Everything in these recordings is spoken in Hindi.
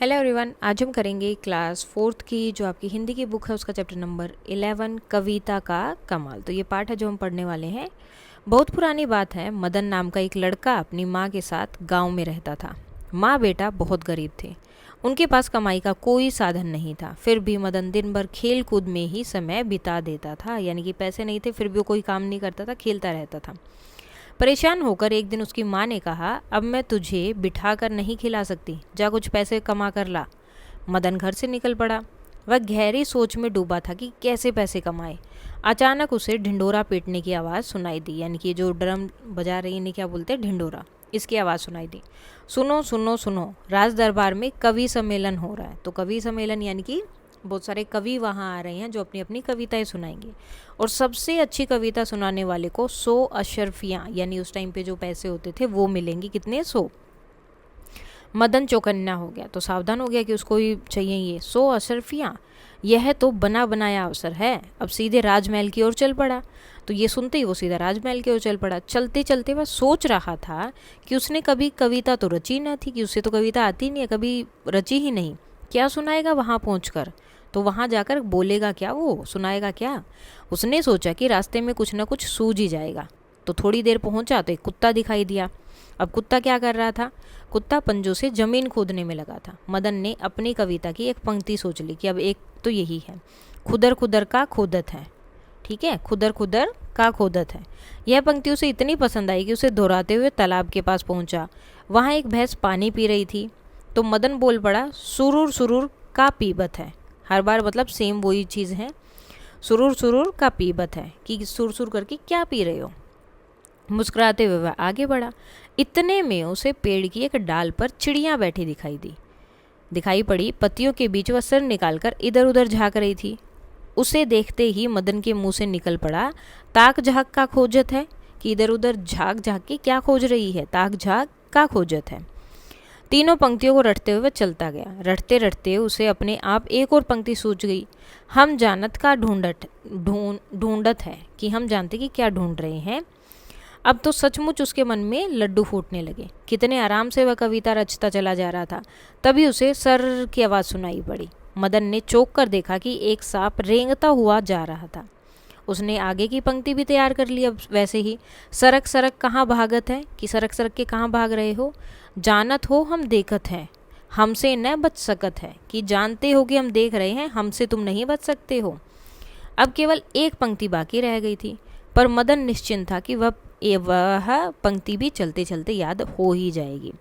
हेलो एवरीवन, आज हम करेंगे क्लास फोर्थ की जो आपकी हिंदी की बुक है उसका चैप्टर नंबर 11 कविता का कमाल। तो ये पार्ट है जो हम पढ़ने वाले हैं। बहुत पुरानी बात है। मदन नाम का एक लड़का अपनी माँ के साथ गांव में रहता था। माँ बेटा बहुत गरीब थे। उनके पास कमाई का कोई साधन नहीं था। फिर भी मदन दिन भर खेल कूद में ही समय बिता देता था। यानी कि पैसे नहीं थे फिर भी वो कोई काम नहीं करता था, खेलता रहता था। परेशान होकर एक दिन उसकी माँ ने कहा, अब मैं तुझे बिठा कर नहीं खिला सकती, जा कुछ पैसे कमा कर ला। मदन घर से निकल पड़ा। वह गहरी सोच में डूबा था कि कैसे पैसे कमाए। अचानक उसे ढिंडोरा पीटने की आवाज़ सुनाई दी। यानी कि जो ड्रम बजा रही है, क्या बोलते हैं, ढिंडोरा। इसकी आवाज़ सुनाई दी। सुनो सुनो सुनो, राज दरबार में कवि सम्मेलन हो रहा है। तो कवि सम्मेलन यानी कि बहुत सारे कवि वहाँ आ रहे हैं जो अपनी अपनी कविताएं सुनाएंगे। और सबसे अच्छी कविता सुनाने वाले को 100 अशर्फियाँ, यानी उस टाइम पे जो पैसे होते थे वो मिलेंगे। कितने? 100। मदन चौकन्ना हो गया, तो सावधान हो गया कि उसको ही चाहिए ये 100 अशर्फियाँ। यह तो बना बनाया अवसर है। अब सीधे राजमहल की ओर चल पड़ा। तो ये सुनते ही वो सीधा राजमहल की ओर चल पड़ा। चलते चलते वह सोच रहा था कि उसने कभी कविता तो रची ना थी, कि उससे तो कविता आती नहीं है, कभी रची ही नहीं। क्या सुनाएगा वहाँ पहुँच? तो वहाँ जाकर बोलेगा क्या, वो सुनाएगा क्या? उसने सोचा कि रास्ते में कुछ ना कुछ सूझ ही जाएगा। तो थोड़ी देर पहुंचा तो एक कुत्ता दिखाई दिया। अब कुत्ता क्या कर रहा था? कुत्ता पंजों से जमीन खोदने में लगा था। मदन ने अपनी कविता की एक पंक्ति सोच ली कि अब एक तो यही है, खुदर खुदर का खोदत है। ठीक है, खुदर खुदर का खोदत है। यह पंक्ति उसे इतनी पसंद आई कि उसे दोहराते हुए तालाब के पास पहुंचा। वहाँ एक भैंस पानी पी रही थी। तो मदन बोल पड़ा, सुरूर सुरूर का पीबत है। हर बार मतलब सेम वही चीज़ है। सुरूर सुरूर का पीबत है कि सुर सुर करके क्या पी रहे हो। मुस्कुराते हुए वह आगे बढ़ा। इतने में उसे पेड़ की एक डाल पर चिड़िया बैठी दिखाई पड़ी। पत्तियों के बीच वह सिर निकालकर इधर उधर झाँक रही थी। उसे देखते ही मदन के मुंह से निकल पड़ा, ताक झाक का खोजत है। कि इधर उधर झाँक झाँक के क्या खोज रही है? ताक झाक का खोजत है। तीनों पंक्तियों को रटते हुए चलता गया। रटते रटते उसे अपने आप एक और पंक्ति सूझ गई। हम जानत का ढूंढत है, कि हम जानते कि क्या ढूंढ रहे हैं। अब तो सचमुच उसके मन में लड्डू फूटने लगे। कितने आराम से वह कविता रचता चला जा रहा था। तभी उसे सर की आवाज़ सुनाई पड़ी। मदन ने चौंक कर देखा कि एक सांप रेंगता हुआ जा रहा था। उसने आगे की पंक्ति भी तैयार कर ली। अब वैसे ही, सरक सरक कहाँ भागत है, कि सरक सरक के कहाँ भाग रहे हो। जानत हो हम देखत हैं, हमसे न बच सकत है, कि जानते हो कि हम देख रहे हैं, हमसे तुम नहीं बच सकते हो। अब केवल एक पंक्ति बाकी रह गई थी, पर मदन निश्चिंत था कि वह पंक्ति भी चलते चलते याद हो ही जाएगी।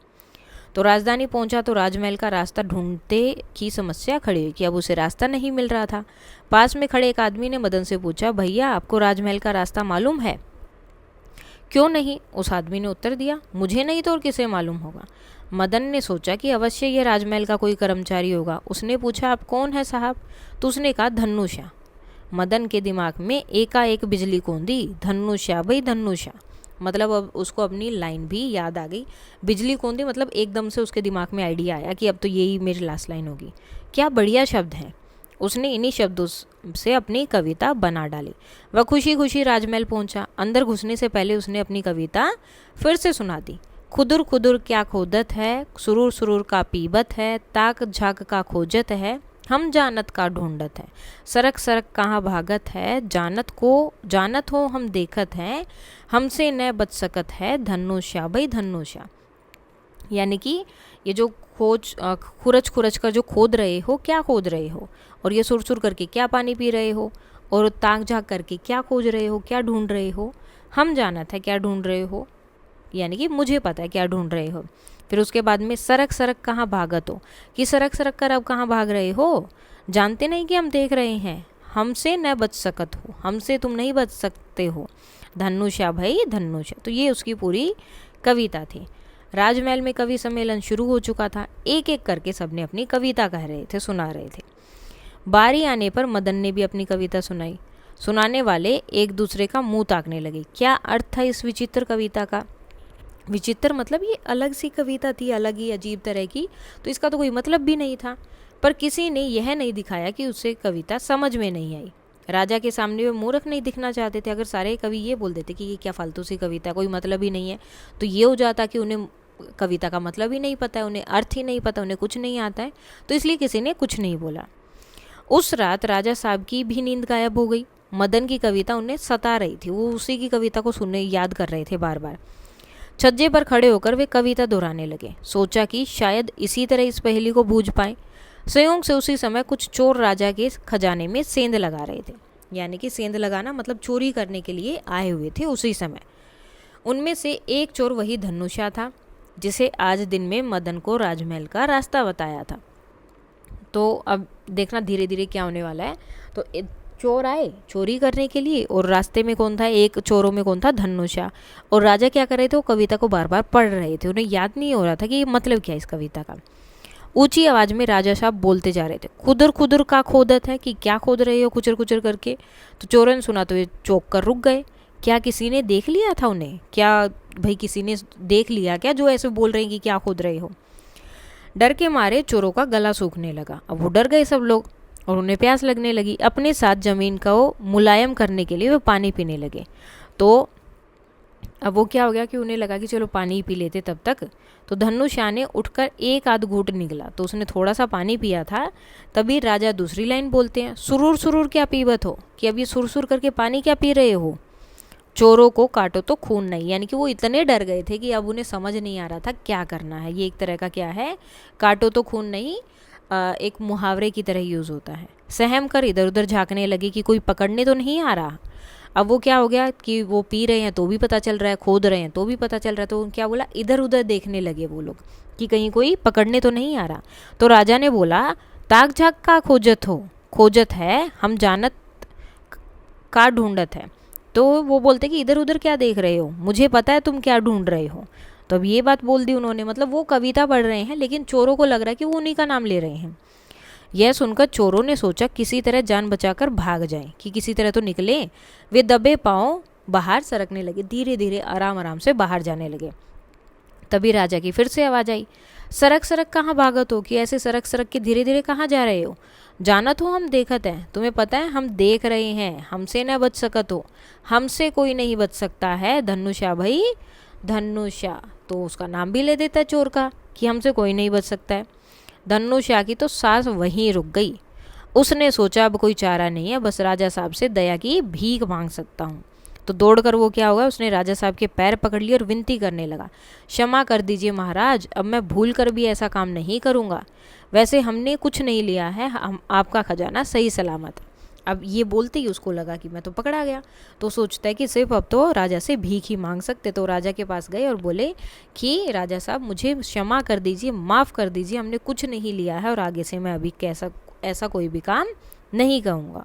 तो राजधानी पहुंचा तो राजमहल का रास्ता ढूंढते की समस्या खड़ी हुई कि अब उसे रास्ता नहीं मिल रहा था। पास में खड़े एक आदमी ने मदन से पूछा, भैया आपको राजमहल का रास्ता मालूम है? क्यों नहीं, उस आदमी ने उत्तर दिया, मुझे नहीं तो और किसे मालूम होगा। मदन ने सोचा कि अवश्य यह राजमहल का कोई कर्मचारी होगा। उसने पूछा, आप कौन है साहब? तो उसने कहा, धन्नुषा। मदन के दिमाग में एकाएक बिजली कौंदी। धन्नुषा भाई, धन्नुषा मतलब अब उसको अपनी लाइन भी याद आ गई। बिजली कौंदी मतलब एकदम से उसके दिमाग में आइडिया आया कि अब तो यही मेरी लास्ट लाइन होगी। क्या बढ़िया शब्द हैं। उसने इन्हीं शब्दों से अपनी कविता बना डाली। वह खुशी खुशी राजमहल पहुंचा। अंदर घुसने से पहले उसने अपनी कविता फिर से सुना दी। खुदुर खुदुर क्या खोदत है, सुरूर सुरूर का पीबत है, ताक झाक का खोजत है, हम जानत का ढूंढत है, सरक सरक कहाँ भागत है, जानत हो हम देखत हैं, हमसे न बच सकत है, धन्नुषा भाई धन्नुषा। यानी कि ये जो खुरच खुरच कर जो खोद रहे हो, क्या खोद रहे हो, और ये सुर सुर करके क्या पानी पी रहे हो, और ताक झाक करके क्या खोज रहे हो, क्या ढूंढ रहे हो। हम जानत है क्या ढूंढ रहे हो, यानी कि मुझे पता है क्या ढूंढ रहे हो। फिर उसके बाद में सरक सरक कहाँ भागत हो, कि सरक सरक कर अब कहाँ भाग रहे हो। जानते नहीं कि हम देख रहे हैं, हमसे न बच सकत हो, हमसे तुम नहीं बच सकते हो, धन्नुषा भाई धन्नुषा। तो ये उसकी पूरी कविता थी। राजमहल में कवि सम्मेलन शुरू हो चुका था। एक एक करके सबने अपनी कविता कह रहे थे, सुना रहे थे। बारी आने पर मदन ने भी अपनी कविता सुनाई। सुनाने वाले एक दूसरे का मुंह ताकने लगे। क्या अर्थ था इस विचित्र कविता का? विचित्र मतलब ये अलग सी कविता थी, अलग ही अजीब तरह की, तो इसका तो कोई मतलब भी नहीं था। पर किसी ने यह नहीं दिखाया कि उसे कविता समझ में नहीं आई। राजा के सामने वे मूर्ख नहीं दिखना चाहते थे। अगर सारे कवि ये बोल देते कि ये क्या फालतू सी कविता, कोई मतलब ही नहीं है, तो ये हो जाता कि उन्हें कविता का मतलब ही नहीं पता है, उन्हें अर्थ ही नहीं पता, उन्हें कुछ नहीं आता है, तो इसलिए किसी ने कुछ नहीं बोला। उस रात राजा साहब की भी नींद गायब हो गई। मदन की कविता उन्हें सता रही थी, वो उसी की कविता को सुनने याद कर रहे थे बार बार। छज्जे पर खड़े होकर वे कविता दोहराने लगे। सोचा कि शायद इसी तरह इस पहेली को बूझ पाए। संयोग से उसी समय कुछ चोर राजा के खजाने में सेंध लगा रहे थे, यानी कि सेंध लगाना मतलब चोरी करने के लिए आए हुए थे उसी समय। उनमें से एक चोर वही धनुषा था, जिसे आज दिन में मदन को राजमहल का रास्ता बताया था। तो अब देखना धीरे धीरे क्या होने वाला है। तो चोर आए चोरी करने के लिए, और रास्ते में कौन था, एक चोरों में कौन था, धनुषा। और राजा क्या कर रहे थे, वो कविता को बार बार पढ़ रहे थे, उन्हें याद नहीं हो रहा था कि ये मतलब क्या है इस कविता का। ऊंची आवाज में राजा साहब बोलते जा रहे थे, खुदर खुदर का खोदत है, कि क्या खोद रहे हो कुचर कुचर करके। तो चोरों ने सुना तो ये चौंक कर रुक गए। क्या किसी ने देख लिया था उन्हें, क्या भाई किसी ने देख लिया क्या जो ऐसे बोल रहे हैं कि क्या खोद रहे हो। डर के मारे चोरों का गला सूखने लगा। अब वो डर गए सब लोग, और उन्हें प्यास लगने लगी। अपने साथ जमीन को मुलायम करने के लिए वो पानी पीने लगे। तो अब वो क्या हो गया कि उन्हें लगा कि चलो पानी ही पी लेते तब तक। तो धनुषा ने उठकर एक आध घूंट निकला, तो उसने थोड़ा सा पानी पिया था। तभी राजा दूसरी लाइन बोलते हैं, सुरूर सुरूर क्या पीबत हो, कि अब ये सुरसुर करके पानी क्या पी रहे हो। चोरों को काटो तो खून नहीं, यानी कि वो इतने डर गए थे कि अब उन्हें समझ नहीं आ रहा था क्या करना है। ये एक तरह का क्या है, काटो तो खून नहीं, एक मुहावरे की तरह यूज़ होता है। सहम कर इधर उधर झांकने लगे कि कोई पकड़ने तो नहीं आ रहा। अब वो क्या हो गया कि वो पी रहे हैं तो भी पता चल रहा है, खोद रहे हैं तो भी पता चल रहा है। तो क्या बोला, इधर उधर देखने लगे वो लोग कि कहीं कोई पकड़ने तो नहीं आ रहा। तो राजा ने बोला, ताक झाक का खोजत हो, खोजत है हम जानत का ढूंढत है। तो वो बोलते कि इधर उधर क्या देख रहे हो, मुझे पता है तुम क्या ढूंढ रहे हो। तो अब ये बात बोल दी उन्होंने, मतलब वो कविता पढ़ रहे हैं लेकिन चोरों को लग रहा है कि वो उन्हीं का नाम ले रहे हैं। यह सुनकर चोरों ने सोचा किसी तरह जान बचाकर भाग जाएं, कि किसी तरह तो निकले। वे दबे पांव बाहर सरकने लगे, धीरे धीरे आराम आराम से बाहर जाने लगे। तभी राजा की फिर से आवाज आई, सरक सरक कहाँ भागत हो, कि ऐसे सरक सरक के धीरे धीरे कहाँ जा रहे हो। जानत हो हम देखत हैं, तुम्हें पता है हम देख रहे हैं, हमसे न बच सकत हो, हमसे कोई नहीं बच सकता है। धनुषा भाई, धनुषा तो उसका नाम भी ले देता है चोर का, कि हमसे कोई नहीं बच सकता है। धनुषा की तो सांस वहीं रुक गई। उसने सोचा अब कोई चारा नहीं है, बस राजा साहब से दया की भीख मांग सकता हूँ। तो दौड़कर वो क्या होगा, उसने राजा साहब के पैर पकड़ लिए और विनती करने लगा, क्षमा कर दीजिए महाराज, अब मैं भूल कर भी ऐसा काम नहीं करूँगा। वैसे हमने कुछ नहीं लिया है, हम आपका खजाना सही सलामत है। अब ये बोलते ही उसको लगा कि मैं तो पकड़ा गया। तो सोचता है कि सिर्फ अब तो राजा से भीख ही मांग सकते। तो राजा के पास गए और बोले कि राजा साहब मुझे क्षमा कर दीजिए, माफ़ कर दीजिए, हमने कुछ नहीं लिया है और आगे से मैं अभी कैसा ऐसा कोई भी काम नहीं कहूँगा।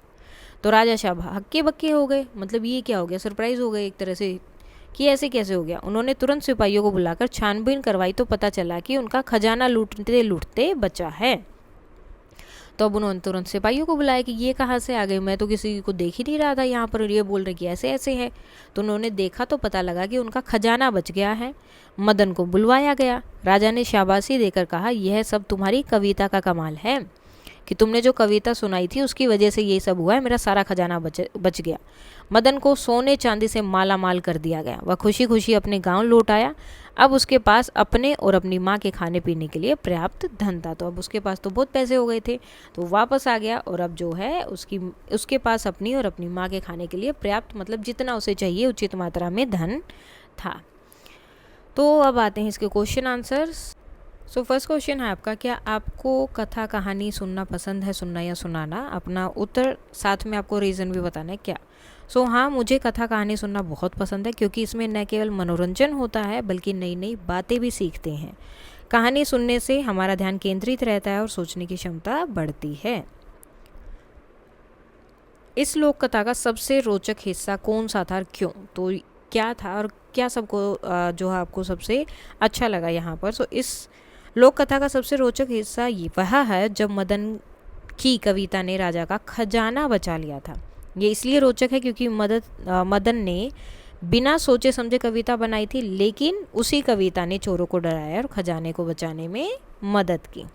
तो राजा साहब हक्के बक्के हो गए, मतलब ये क्या हो गया, सरप्राइज़ हो गए एक तरह से कि ऐसे कैसे हो गया। उन्होंने तुरंत सिपाहियों को बुलाकर छानबीन करवाई, तो पता चला कि उनका खजाना लूटते लूटते बचा है। तो अब उन्होंने तुरंत सिपाहियों को बुलाया कि ये कहाँ से आ गए, मैं तो किसी को देख ही नहीं रहा था यहाँ पर, ये बोल रहे कि ऐसे ऐसे है। तो उन्होंने देखा तो पता लगा कि उनका खजाना बच गया है। मदन को बुलवाया गया। राजा ने शाबाशी देकर कहा, यह सब तुम्हारी कविता का कमाल है, कि तुमने जो कविता सुनाई थी उसकी वजह से ये सब हुआ है, मेरा सारा खजाना बच गया। मदन को सोने चांदी से माला माल कर दिया गया। वह खुशी खुशी अपने गांव लौट आया। अब उसके पास अपने और अपनी माँ के खाने पीने के लिए पर्याप्त धन था। तो अब उसके पास तो बहुत पैसे हो गए थे, तो वापस आ गया। और अब जो है उसके पास अपनी और अपनी माँ के खाने के लिए पर्याप्त, मतलब जितना उसे चाहिए उचित मात्रा में धन था। तो अब आते हैं इसके question answers. So first question है आपका, क्या आपको कथा कहानी सुनना पसंद है, सुनना या सुनाना। अपना उत्तर साथ में आपको रीज़न भी बताना है क्या। सो हाँ, मुझे कथा कहानी सुनना बहुत पसंद है, क्योंकि इसमें न केवल मनोरंजन होता है बल्कि नई नई बातें भी सीखते हैं। कहानी सुनने से हमारा ध्यान केंद्रित रहता है और सोचने की क्षमता बढ़ती है। इस लोक कथा का सबसे रोचक हिस्सा कौन सा था और क्यों। तो क्या था और क्या सबको जो है आपको सबसे अच्छा लगा यहाँ पर। सो इस लोक कथा का सबसे रोचक हिस्सा ये वह है जब मदन की कविता ने राजा का खजाना बचा लिया था। ये इसलिए रोचक है क्योंकि मदन ने बिना सोचे समझे कविता बनाई थी, लेकिन उसी कविता ने चोरों को डराया और खजाने को बचाने में मदद की।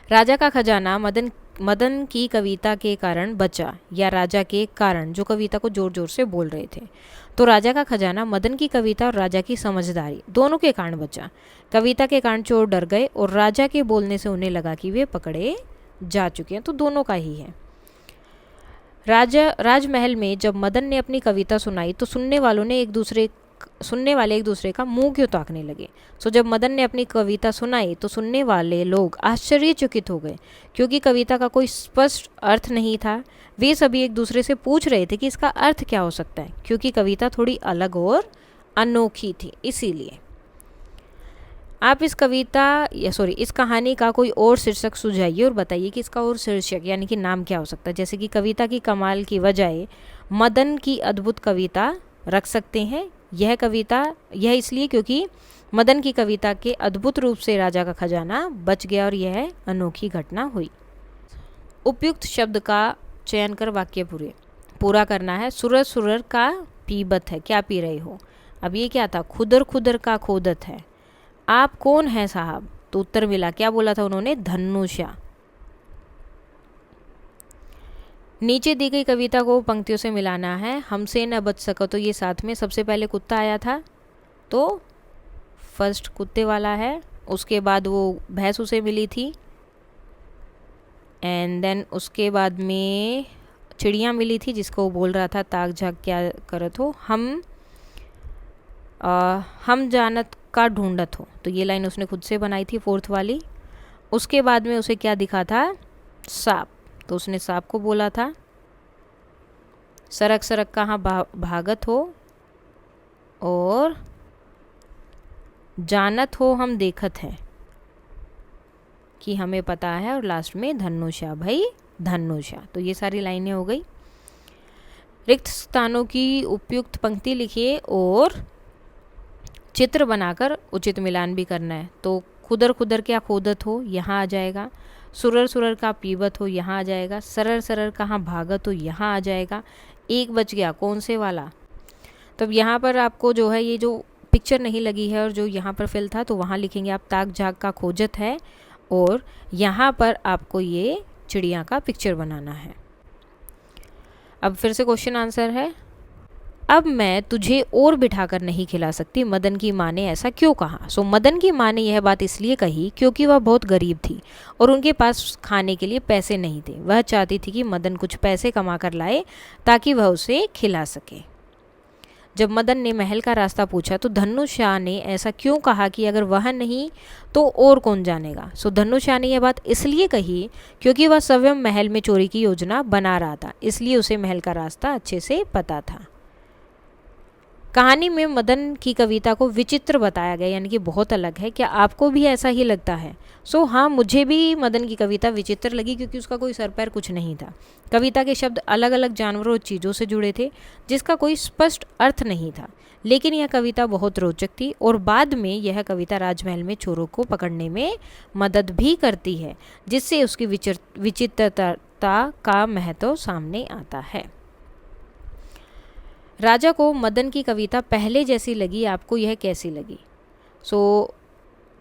राजा का खजाना मदन मदन की कविता के कारण बचा, या राजा के कारण, जो कविता को जोर जोर से बोल रहे थे। तो राजा का खजाना मदन की कविता और राजा की समझदारी दोनों के कारण बचा। कविता के कारण चोर डर गए और राजा के बोलने से उन्हें लगा कि वे पकड़े जा चुके हैं। तो दोनों का ही है। राजमहल में जब मदन ने अपनी कविता सुनाई तो सुनने वाले एक दूसरे का मुंह क्यों ताकने लगे। सो जब मदन ने अपनी कविता सुनाई तो सुनने वाले लोग आश्चर्यचकित हो गए, क्योंकि कविता का कोई स्पष्ट अर्थ नहीं था। वे सभी एक दूसरे से पूछ रहे थे कि इसका अर्थ क्या हो सकता है, क्योंकि कविता थोड़ी अलग और अनोखी थी। इसीलिए आप इस कहानी का कोई और शीर्षक सुझाइए और बताइए कि इसका और शीर्षक यानी कि नाम क्या हो सकता है। जैसे कि कविता की कमाल की बजाय मदन की अद्भुत कविता रख सकते हैं। यह इसलिए क्योंकि मदन की कविता के अद्भुत रूप से राजा का खजाना बच गया और यह अनोखी घटना हुई। उपयुक्त शब्द का चयन कर वाक्य पूरा करना है। सुरर सुरर का पीबत है, क्या पी रहे हो। अब ये क्या था, खुदर खुदर का खोदत है। आप कौन हैं साहब, तो उत्तर मिला, क्या बोला था उन्होंने, धनुषा। नीचे दी गई कविता को पंक्तियों से मिलाना है। हमसे न बच सको, तो ये साथ में सबसे पहले कुत्ता आया था, तो फर्स्ट कुत्ते वाला है। उसके बाद वो भैंस उसे मिली थी, एंड देन उसके बाद में चिड़िया मिली थी जिसको वो बोल रहा था ताक झाक क्या करत हो, हम जानत का ढूंढत हो। तो ये लाइन उसने खुद से बनाई थी, फोर्थ वाली। उसके बाद में उसे क्या दिखा था, सांप, तो उसने सांप को बोला था। सरक सरक कहाँ भागत हो, और जानत हो हम देखत हैं, कि हमें पता है, और लास्ट में धनुषा, भाई धनुषा। तो ये सारी लाइनें हो गई। रिक्त स्थानों की उपयुक्त पंक्ति लिखिए और चित्र बनाकर उचित मिलान भी करना है। तो खुदर खुदर क्या खोदत हो, यहाँ आ जाएगा। सुरर सुरर का पीबत हो, यहाँ आ जाएगा। सरर सरर कहाँ भागत हो, यहाँ आ जाएगा। एक बच गया, कौन से वाला। तब यहाँ पर आपको जो है, ये जो पिक्चर नहीं लगी है और जो यहाँ पर फिल था, तो वहाँ लिखेंगे आप ताक झाक का खोजत है, और यहाँ पर आपको ये चिड़िया का पिक्चर बनाना है। अब फिर से क्वेश्चन आंसर है। अब मैं तुझे और बिठाकर नहीं खिला सकती, मदन की माँ ने ऐसा क्यों कहा। सो मदन की माँ ने यह बात इसलिए कही क्योंकि वह बहुत गरीब थी और उनके पास खाने के लिए पैसे नहीं थे। वह चाहती थी कि मदन कुछ पैसे कमा कर लाए ताकि वह उसे खिला सके। जब मदन ने महल का रास्ता पूछा तो धनुषा ने ऐसा क्यों कहा कि अगर वह नहीं तो और कौन जानेगा। सो धनुषा ने यह बात इसलिए कही क्योंकि वह स्वयं महल में चोरी की योजना बना रहा था, इसलिए उसे महल का रास्ता अच्छे से पता था। कहानी में मदन की कविता को विचित्र बताया गया, यानी कि बहुत अलग है। क्या आपको भी ऐसा ही लगता है। हाँ, मुझे भी मदन की कविता विचित्र लगी क्योंकि उसका कोई सर पैर कुछ नहीं था। कविता के शब्द अलग अलग जानवरों और चीज़ों से जुड़े थे जिसका कोई स्पष्ट अर्थ नहीं था, लेकिन यह कविता बहुत रोचक थी और बाद में यह कविता राजमहल में चोरों को पकड़ने में मदद भी करती है, जिससे उसकी विचित्रता का महत्व सामने आता है। राजा को मदन की कविता पहले जैसी लगी, आपको यह कैसी लगी।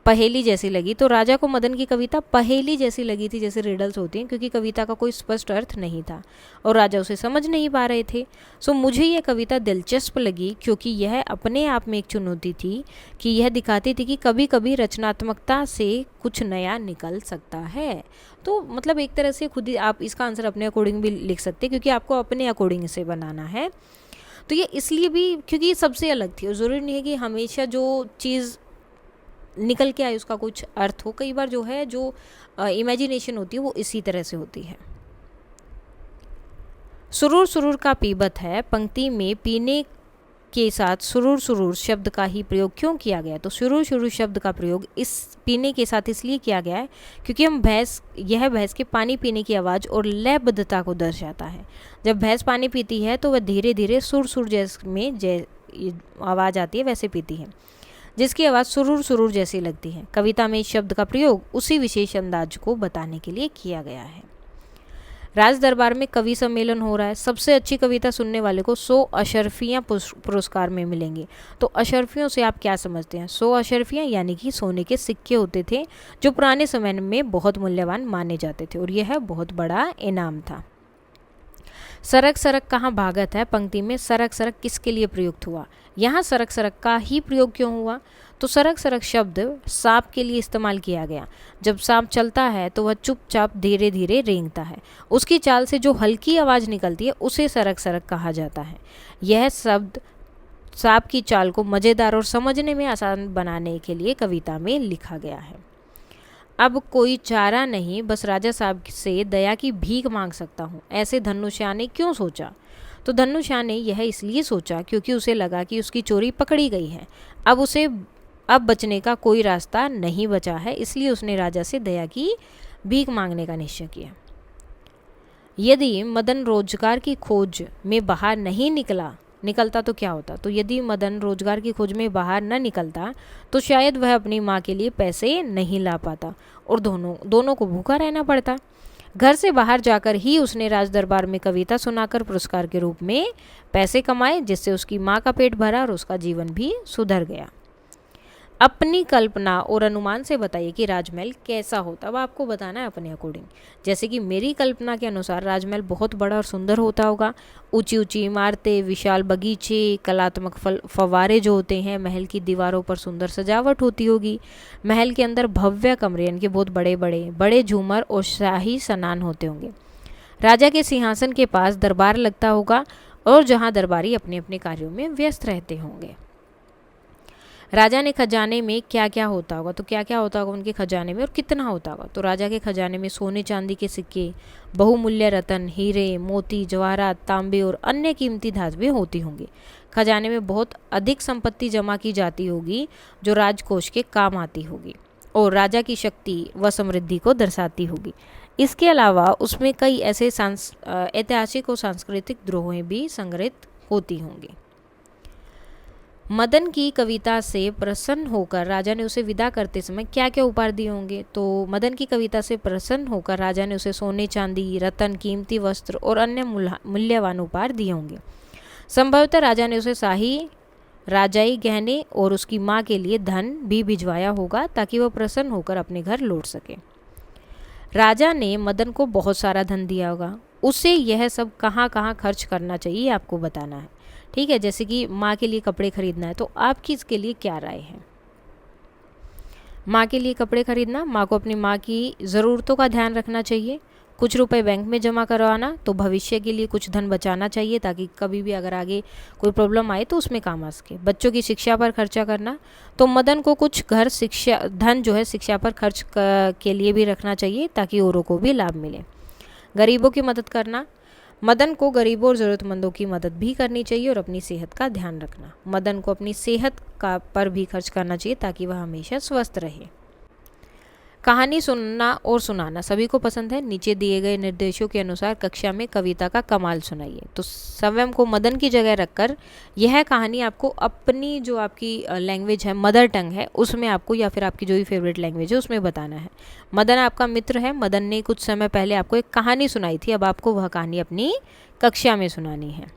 पहेली जैसी लगी। तो राजा को मदन की कविता पहेली जैसी लगी थी, जैसे रिडल्स होती हैं, क्योंकि कविता का कोई स्पष्ट अर्थ नहीं था और राजा उसे समझ नहीं पा रहे थे। मुझे यह कविता दिलचस्प लगी क्योंकि यह अपने आप में एक चुनौती थी कि यह दिखाती थी कि कभी कभी रचनात्मकता से कुछ नया निकल सकता है। तो मतलब एक तरह से खुद ही आप इसका आंसर अपने अकॉर्डिंग भी लिख सकते हैं, क्योंकि आपको अपने अकॉर्डिंग इसे बनाना है। तो ये इसलिए भी क्योंकि ये सबसे अलग थी और ज़रूरी नहीं है कि हमेशा जो चीज़ निकल के आए उसका कुछ अर्थ हो। कई बार जो है जो इमेजिनेशन होती है वो इसी तरह से होती है। सुरूर सुरूर का पीबत है पंक्ति में पीने के साथ सुरूर सुरूर शब्द का ही प्रयोग क्यों किया गया। तो सुरूर सुरूर शब्द का प्रयोग इस पीने के साथ इसलिए किया गया है क्योंकि यह भैंस के पानी पीने की आवाज़ और लयबद्धता को दर्शाता है। जब भैंस पानी पीती है तो वह धीरे धीरे सुर सुर आवाज़ आती है वैसे पीती है, जिसकी आवाज़ सुरूर सुरूर जैसी लगती है। कविता में इस शब्द का प्रयोग उसी विशेष अंदाज को बताने के लिए किया गया है। राज दरबार में कवि सम्मेलन हो रहा है, सबसे अच्छी कविता सुनने वाले को 100 अशर्फियाँ पुरस्कार में मिलेंगी। तो अशर्फियों से आप क्या समझते हैं? 100 अशर्फियाँ यानी कि सोने के सिक्के होते थे जो पुराने समय में बहुत मूल्यवान माने जाते थे और यह बहुत बड़ा इनाम था। सरक सरक कहाँ भागत है पंक्ति में सरक सरक किसके लिए प्रयुक्त हुआ? यहाँ सरक सरक का ही प्रयोग क्यों हुआ? तो सरक सरक शब्द सांप के लिए इस्तेमाल किया गया। जब सांप चलता है तो वह चुपचाप धीरे धीरे रेंगता है, उसकी चाल से जो हल्की आवाज़ निकलती है उसे सरक सरक कहा जाता है। यह शब्द सांप की चाल को मज़ेदार और समझने में आसान बनाने के लिए कविता में लिखा गया है। अब कोई चारा नहीं, बस राजा साहब से दया की भीख मांग सकता हूँ, ऐसे धनुष्या ने क्यों सोचा? तो धनुष्या ने यह इसलिए सोचा क्योंकि उसे लगा कि उसकी चोरी पकड़ी गई है, अब बचने का कोई रास्ता नहीं बचा है, इसलिए उसने राजा से दया की भीख मांगने का निश्चय किया। यदि मदन रोजगार की खोज में बाहर नहीं निकलता तो क्या होता? तो यदि मदन रोजगार की खोज में बाहर न निकलता तो शायद वह अपनी माँ के लिए पैसे नहीं ला पाता और दोनों को भूखा रहना पड़ता। घर से बाहर जाकर ही उसने राज दरबार में कविता सुनाकर पुरस्कार के रूप में पैसे कमाए, जिससे उसकी माँ का पेट भरा और उसका जीवन भी सुधर गया। अपनी कल्पना और अनुमान से बताइए कि राजमहल कैसा होता। अब आपको बताना है अपने अकॉर्डिंग। जैसे कि मेरी कल्पना के अनुसार राजमहल बहुत बड़ा और सुंदर होता होगा, ऊंची ऊंची इमारतें, विशाल बगीचे, कलात्मक फव्वारे जो होते हैं, महल की दीवारों पर सुंदर सजावट होती होगी, महल के अंदर भव्य कमरे यानी कि बहुत बड़े झूमर और शाही स्नान होते होंगे। राजा के सिंहासन के पास दरबार लगता होगा और जहाँ दरबारी अपने अपने कार्यों में व्यस्त रहते होंगे। राजा ने खजाने में क्या क्या होता होगा? तो क्या क्या होता होगा उनके खजाने में और कितना होता होगा? तो राजा के खजाने में सोने चांदी के सिक्के, बहुमूल्य रत्न, हीरे, मोती, जवाहरात, तांबे और अन्य कीमती धातुएं होती होंगी। खजाने में बहुत अधिक संपत्ति जमा की जाती होगी जो राजकोष के काम आती होगी और राजा की शक्ति व समृद्धि को दर्शाती होगी। इसके अलावा उसमें कई ऐसे ऐतिहासिक और सांस्कृतिक धरोहरें भी संग्रहित होती होंगी। मदन की कविता से प्रसन्न होकर राजा ने उसे विदा करते समय क्या क्या उपहार दिए होंगे? तो मदन की कविता से प्रसन्न होकर राजा ने उसे सोने चांदी, रत्न, कीमती वस्त्र और अन्य मूल्यवान उपहार दिए होंगे। संभवतः राजा ने उसे शाही राजाई गहने और उसकी माँ के लिए धन भी भिजवाया होगा ताकि वह प्रसन्न होकर अपने घर लौट सके। राजा ने मदन को बहुत सारा धन दिया होगा, उसे यह सब कहाँ कहाँ खर्च करना चाहिए आपको बताना है। ठीक है, जैसे कि माँ के लिए कपड़े खरीदना है, तो आपकी इसके लिए क्या राय है? माँ के लिए कपड़े खरीदना, माँ को अपनी माँ की ज़रूरतों का ध्यान रखना चाहिए, कुछ रुपए बैंक में जमा करवाना, तो भविष्य के लिए कुछ धन बचाना चाहिए ताकि कभी भी अगर आगे कोई प्रॉब्लम आए तो उसमें काम आ सके। बच्चों की शिक्षा पर खर्चा करना, तो मदन को कुछ धन जो है शिक्षा पर खर्च के लिए भी रखना चाहिए ताकि औरों को भी लाभ मिले। गरीबों की मदद करना, मदन को गरीबों और ज़रूरतमंदों की मदद भी करनी चाहिए और अपनी सेहत का ध्यान रखना। मदन को अपनी सेहत पर भी खर्च करना चाहिए ताकि वह हमेशा स्वस्थ रहे। कहानी सुनना और सुनाना सभी को पसंद है। नीचे दिए गए निर्देशों के अनुसार कक्षा में कविता का कमाल सुनाइए। तो स्वयं को मदन की जगह रखकर यह कहानी आपको अपनी जो आपकी लैंग्वेज है, मदर टंग है, उसमें आपको या फिर आपकी जो भी फेवरेट लैंग्वेज है उसमें बताना है। मदन आपका मित्र है, मदन ने कुछ समय पहले आपको एक कहानी सुनाई थी, अब आपको वह कहानी अपनी कक्षा में सुनानी है।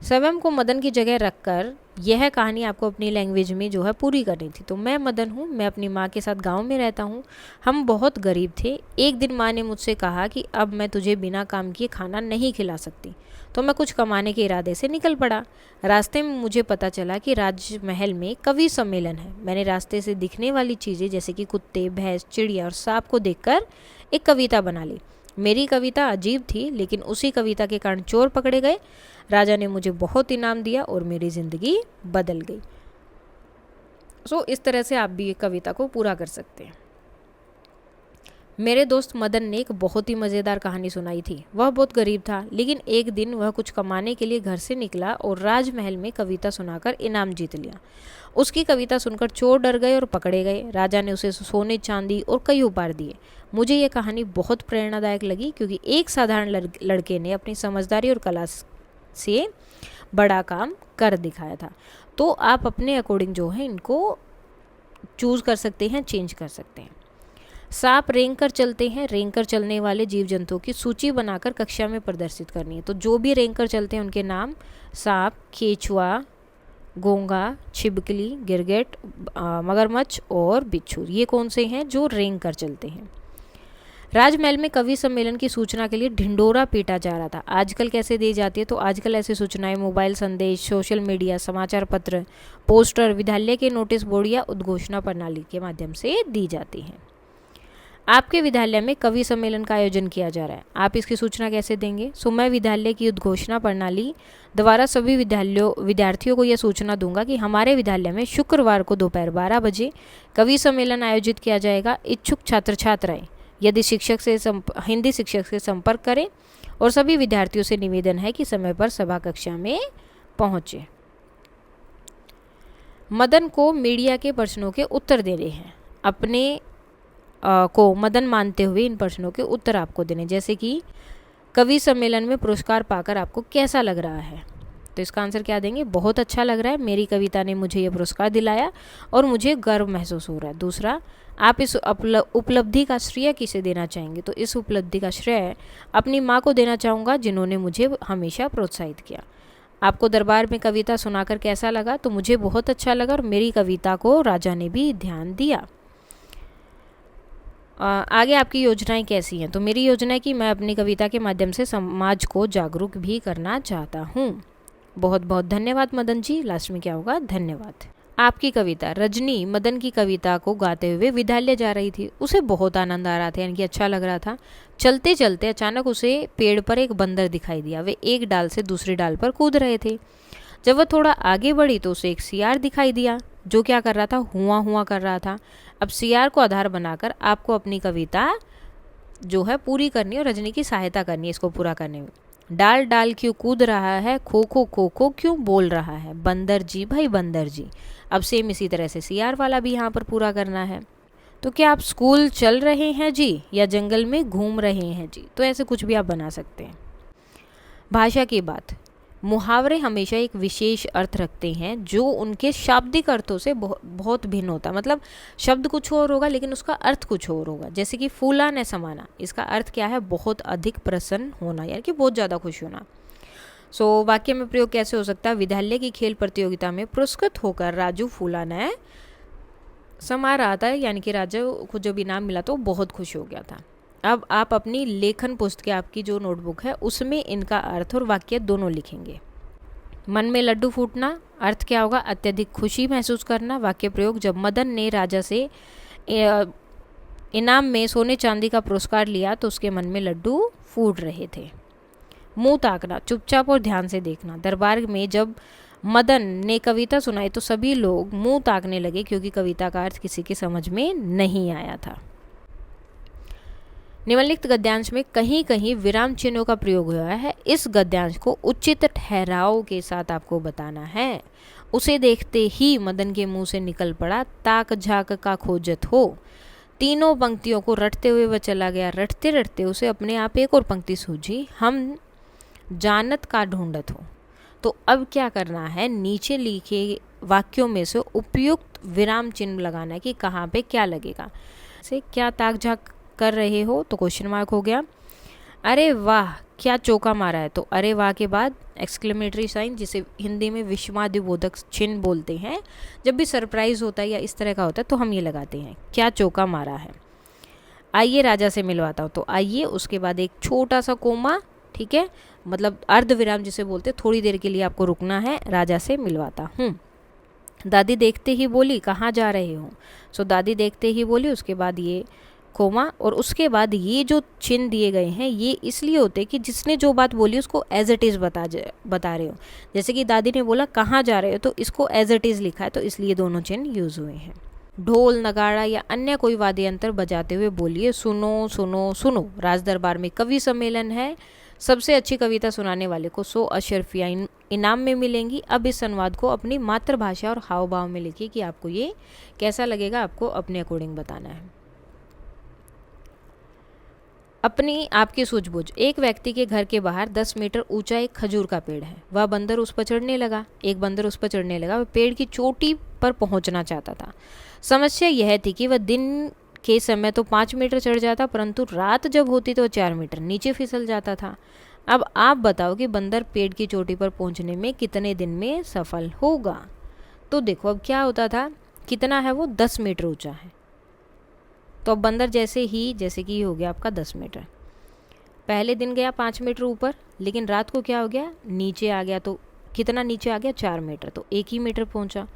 स्वयं को मदन की जगह रखकर यह कहानी आपको अपनी लैंग्वेज में जो है पूरी करनी थी। तो मैं मदन हूँ, मैं अपनी माँ के साथ गांव में रहता हूँ, हम बहुत गरीब थे। एक दिन माँ ने मुझसे कहा कि अब मैं तुझे बिना काम किए खाना नहीं खिला सकती, तो मैं कुछ कमाने के इरादे से निकल पड़ा। रास्ते में मुझे पता चला कि राजमहल में कवि सम्मेलन है। मैंने रास्ते से दिखने वाली चीज़ें जैसे कि कुत्ते, भैंस, चिड़िया और सांप को देखकर एक कविता बना ली। मेरी कविता अजीब थी, लेकिन उसी कविता के कारण चोर पकड़े गए। राजा ने मुझे बहुत इनाम दिया और मेरी ज़िंदगी बदल गई। सो इस तरह से आप भी ये कविता को पूरा कर सकते हैं। मेरे दोस्त मदन ने एक बहुत ही मज़ेदार कहानी सुनाई थी। वह बहुत गरीब था, लेकिन एक दिन वह कुछ कमाने के लिए घर से निकला और राजमहल में कविता सुनाकर इनाम जीत लिया। उसकी कविता सुनकर चोर डर गए और पकड़े गए। राजा ने उसे सोने, चांदी और कई उपहार दिए। मुझे यह कहानी बहुत प्रेरणादायक लगी क्योंकि एक साधारण लड़के ने अपनी समझदारी और कला से बड़ा काम कर दिखाया था। तो आप अपने अकॉर्डिंग जो है इनको चूज़ कर सकते हैं, चेंज कर सकते हैं। सांप रेंग कर चलते हैं, रेंग कर चलने वाले जीव जंतुओं की सूची बनाकर कक्षा में प्रदर्शित करनी है। तो जो भी रेंग कर चलते हैं उनके नाम सांप, केचुआ, घोंघा, छिपकली, गिरगिट, मगरमच्छ और बिच्छू, ये कौन से हैं जो रेंग कर चलते हैं। राजमहल में कवि सम्मेलन की सूचना के लिए ढिंडोरा पीटा जा रहा था। आजकल कैसे दी जाती है, तो आजकल ऐसी सूचनाएं मोबाइल संदेश, सोशल मीडिया, समाचार पत्र, पोस्टर, विद्यालय के नोटिस बोर्ड या उद्घोषणा प्रणाली के माध्यम से दी जाती हैं। आपके विद्यालय में कवि सम्मेलन का आयोजन किया जा रहा है, आप इसकी सूचना कैसे देंगे। सो मैं विद्यालय की उद्घोषणा प्रणाली द्वारा सभी विद्यार्थियों को यह सूचना दूंगा कि हमारे विद्यालय में शुक्रवार को दोपहर 12 बजे कवि सम्मेलन आयोजित किया जाएगा। इच्छुक छात्र छात्राएं यदि हिंदी शिक्षक से संपर्क करें और सभी विद्यार्थियों से निवेदन है कि समय पर सभा कक्षा में पहुंचे। मदन को मीडिया के प्रश्नों के उत्तर देने हैं। अपने को मदन मानते हुए इन प्रश्नों के उत्तर आपको देने, जैसे कि कवि सम्मेलन में पुरस्कार पाकर आपको कैसा लग रहा है, तो इसका आंसर क्या देंगे, बहुत अच्छा लग रहा है, मेरी कविता ने मुझे ये पुरस्कार दिलाया और मुझे गर्व महसूस हो रहा है। दूसरा, आप इस उपलब्धि का श्रेय किसे देना चाहेंगे, तो इस उपलब्धि का श्रेय अपनी माँ को देना चाहूँगा जिन्होंने मुझे हमेशा प्रोत्साहित किया। आपको दरबार में कविता सुनाकर कैसा लगा, तो मुझे बहुत अच्छा लगा और मेरी कविता को राजा ने भी ध्यान दिया। आगे आपकी योजनाएं कैसी हैं, तो मेरी योजना है कि मैं अपनी कविता के माध्यम से समाज को जागरूक भी करना चाहता हूँ। बहुत बहुत धन्यवाद मदन जी। लास्ट में क्या होगा, धन्यवाद। आपकी कविता, रजनी मदन की कविता को गाते हुए विद्यालय जा रही थी। उसे बहुत आनंद आ रहा था, यानी कि अच्छा लग रहा था। चलते चलते अचानक उसे पेड़ पर एक बंदर दिखाई दिया। वे एक डाल से दूसरी डाल पर कूद रहे थे। जब वह थोड़ा आगे बढ़ी तो उसे एक सियार दिखाई दिया जो क्या कर रहा था, हुआ हुआ कर रहा था। अब सियार को आधार बनाकर आपको अपनी कविता जो है पूरी करनी है और रजनी की सहायता करनी है इसको पूरा करने में। डाल डाल क्यों कूद रहा है, खो खो क्यों बोल रहा है, बंदर जी भाई बंदर जी। अब सेम इसी तरह से सियार वाला भी यहाँ पर पूरा करना है। तो क्या आप स्कूल चल रहे हैं जी या जंगल में घूम रहे हैं जी, तो ऐसे कुछ भी आप बना सकते हैं। भाषा की बात, मुहावरे हमेशा एक विशेष अर्थ रखते हैं जो उनके शाब्दिक अर्थों से बहुत भिन्न होता है। मतलब शब्द कुछ और होगा लेकिन उसका अर्थ कुछ और होगा। जैसे कि फूला न समाना, इसका अर्थ क्या है, बहुत अधिक प्रसन्न होना, यानी कि बहुत ज़्यादा खुश होना। सो वाक्य में प्रयोग कैसे हो सकता है, विद्यालय की खेल प्रतियोगिता में पुरस्कृत होकर राजू फूला न समा रहा था, यानी कि राजू को जब इनाम मिला तो बहुत खुश हो गया था। अब आप अपनी लेखन पुस्तक, आपकी जो नोटबुक है उसमें इनका अर्थ और वाक्य दोनों लिखेंगे। मन में लड्डू फूटना, अर्थ क्या होगा, अत्यधिक खुशी महसूस करना। वाक्य प्रयोग, जब मदन ने राजा से इनाम में सोने चांदी का पुरस्कार लिया तो उसके मन में लड्डू फूट रहे थे। मुंह ताकना, चुपचाप और ध्यान से देखना। दरबार में जब मदन ने कविता सुनाई तो सभी लोग मुंह ताकने लगे क्योंकि कविता का अर्थ किसी के समझ में नहीं आया था। निम्नलिखित गद्यांश में कहीं कहीं विराम चिन्हों का प्रयोग हुआ है। इस गद्यांश को उचित ठहराव के साथ आपको बताना है। उसे देखते ही मदन के मुंह से निकल पड़ा, ताक झाक का खोजत हो। तीनों पंक्तियों को रटते हुए वह चला गया। रटते रटते उसे अपने आप एक और पंक्ति सूझी, हम जानत का ढूंढत हो। तो अब क्या करना है, नीचे लिखे वाक्यों में से उपयुक्त विराम चिन्ह लगाना है कि कहाँ पे क्या लगेगा। से क्या ताक झाक कर रहे हो, तो क्वेश्चन मार्क हो गया। अरे वाह क्या चौका मारा है, तो अरे वाह के बाद एक्सक्लेमेटरी साइन, जिसे हिंदी में विस्मयादिबोधक चिन्ह बोलते हैं। जब भी सरप्राइज होता है या इस तरह का होता है तो हम ये लगाते हैं, क्या चौका मारा है। आइए राजा से मिलवाता हूँ, तो आइए, उसके बाद एक छोटा सा कोमा, ठीक है, मतलब अर्ध विराम जिसे बोलते, थोड़ी देर के लिए आपको रुकना है, राजा से मिलवाता हूँ। दादी देखते ही बोली, कहाँ जा रहे हो। सो दादी देखते ही बोली, उसके बाद ये कोमा, और उसके बाद ये जो चिन्ह दिए गए हैं ये इसलिए होते हैं कि जिसने जो बात बोली उसको एज इट इज़ बता रहे हो। जैसे कि दादी ने बोला कहाँ जा रहे हो, तो इसको एज इट इज़ लिखा है, तो इसलिए दोनों चिन्ह यूज़ हुए हैं। ढोल नगाड़ा या अन्य कोई वाद्य यंत्र बजाते हुए बोलिए, सुनो सुनो सुनो, राज दरबार में कवि सम्मेलन है, सबसे अच्छी कविता सुनाने वाले को 100 अशर्फियाँ इनाम में मिलेंगी। अब इस संवाद को अपनी मातृभाषा और हाव भाव में लिखिए कि आपको ये कैसा लगेगा, आपको अपने अकॉर्डिंग बताना है। अपनी आपकी सूझबूझ, एक व्यक्ति के घर के बाहर 10 मीटर ऊंचा एक खजूर का पेड़ है। वह बंदर उस पर चढ़ने लगा, एक बंदर उस पर चढ़ने लगा। वह पेड़ की चोटी पर पहुंचना चाहता था। समस्या यह थी कि वह दिन के समय तो 5 मीटर चढ़ जाता, परंतु रात जब होती तो 4 मीटर नीचे फिसल जाता था। अब आप बताओ कि बंदर पेड़ की चोटी पर पहुंचने में कितने दिन में सफल होगा। तो देखो अब क्या होता था, कितना है वो, 10 मीटर ऊंचा है। तो अब बंदर जैसे कि ये हो गया आपका 10 मीटर, पहले दिन गया 5 मीटर ऊपर, लेकिन रात को क्या हो गया, नीचे आ गया। तो कितना नीचे आ गया, 4 मीटर, तो 1 ही मीटर पहुंचा।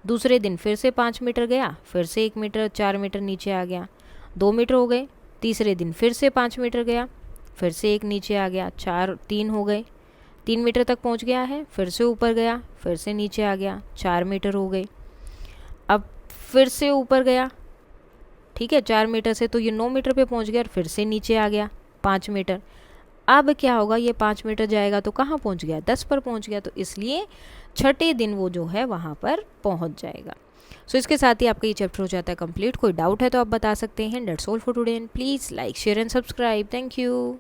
दूसरे दिन फिर से 5 मीटर गया, फिर से 1 मीटर, 4 मीटर नीचे आ गया, 2 मीटर हो गए। तीसरे दिन फिर से 5 मीटर गया, फिर से 1 नीचे आ गया, 3 हो गए, 3 मीटर तक पहुंच गया है। फिर से ऊपर गया, फिर से नीचे आ गया, 4 मीटर हो गए। अब फिर से ऊपर गया, ठीक है, 4 मीटर से तो ये 9 मीटर पे पहुंच गया और फिर से नीचे आ गया 5 मीटर। अब क्या होगा, ये 5 मीटर जाएगा तो कहाँ पहुंच गया, 10 पर पहुंच गया। तो इसलिए छठे दिन वो जो है वहाँ पर पहुंच जाएगा। सो इसके साथ ही आपका ये चैप्टर हो जाता है कंप्लीट। कोई डाउट है तो आप बता सकते हैं। That's all for today and please like share and subscribe. Thank you.